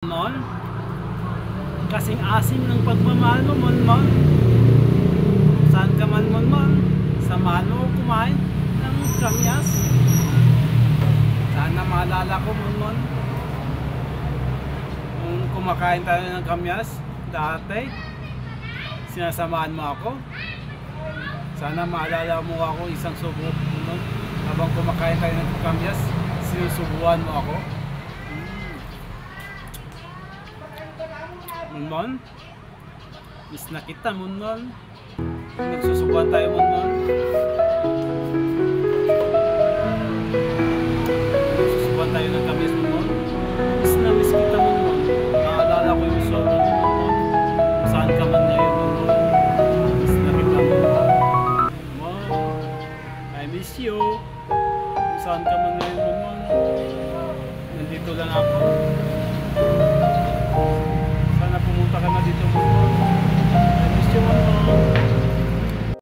Mon, kasing asim ng pagmamahal mo, Mon. Saan ka man, Mon? Samahan mo kumain ng kamyas. Sana maalala ko, Mon. Kung kumakain tayo ng kamyas dati, sinasamahan mo ako. Sana maalala mo ako isang subo, Mon. Habang kumakain tayo ng kamyas, sinusubuan mo ako. Mon, miss na kita, Mon. Nagsusubuan tayo, Mon.